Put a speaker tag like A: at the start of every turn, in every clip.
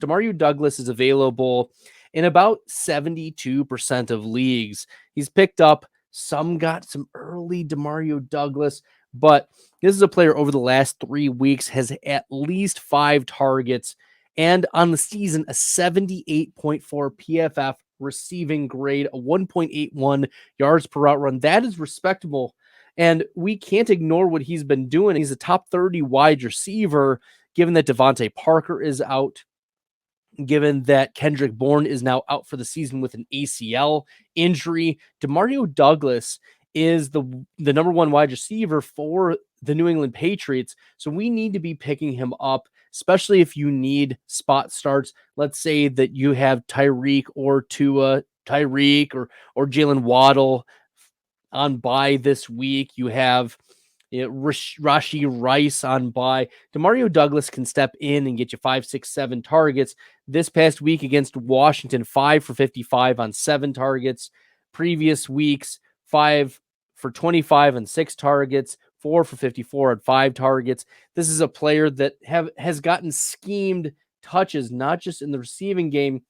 A: Demario Douglas is available in about 72% of leagues. He's picked up got some early Demario Douglas, but this is a player over the last 3 weeks has at least 5 targets and on the season a 78.4 PFF receiving grade, a 1.81 yards per route run. That is respectable. And we can't ignore what he's been doing. He's a top 30 wide receiver, given that Devontae Parker is out, given that Kendrick Bourne is now out for the season with an ACL injury. Demario Douglas is the number one wide receiver for the New England Patriots. So we need to be picking him up, especially if you need spot starts. Let's say that you have Tyreek or Jalen Waddle on bye this week. You have Rashee Rice on bye. Demario Douglas can step in and get you 5, 6, 7 targets. This past week against Washington, 5 for 55 on 7 targets. Previous weeks, 5 for 25 on 6 targets, 4 for 54 on 5 targets. This is a player that has gotten schemed touches, not just in the receiving game,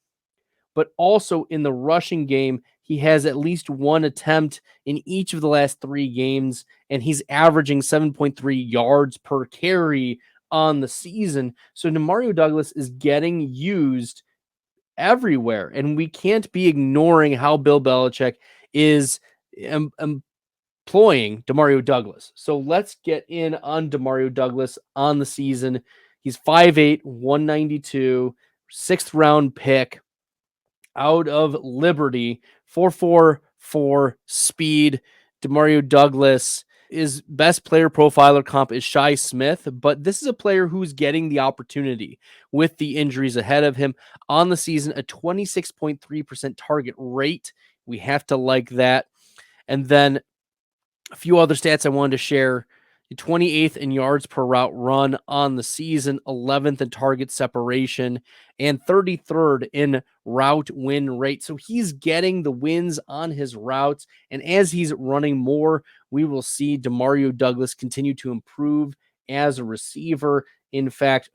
A: but also in the rushing game. He has at least 1 attempt in each of the last 3 games, and he's averaging 7.3 yards per carry on the season. So Demario Douglas is getting used everywhere, and we can't be ignoring how Bill Belichick is employing Demario Douglas. So let's get in on Demario Douglas on the season. He's 5'8", 192, 6th round pick out of Liberty, 4.44 speed. Demario Douglas is best player profiler comp is Shi Smith, but this is a player who's getting the opportunity with the injuries ahead of him on the season, a 26.3% target rate. We have to like that. And then a few other stats I wanted to share. 28th in yards per route run on the season, 11th in target separation, and 33rd in route win rate. So he's getting the wins on his routes, and as he's running more, we will see Demario Douglas continue to improve as a receiver. In fact,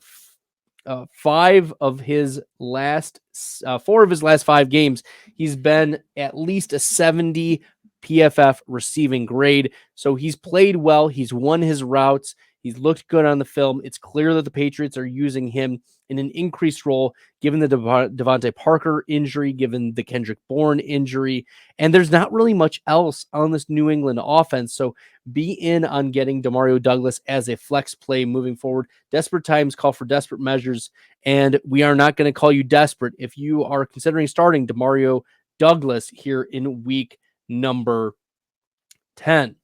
A: 4 of his last 5 games, he's been at least a 70 PFF receiving grade. So he's played well. He's won his routes. He's looked good on the film. It's clear that the Patriots are using him in an increased role, given the Devontae Parker injury, given the Kendrick Bourne injury. And there's not really much else on this New England offense. So be in on getting Demario Douglas as a flex play moving forward. Desperate times call for desperate measures, and we are not going to call you desperate if you are considering starting Demario Douglas here in week number 10.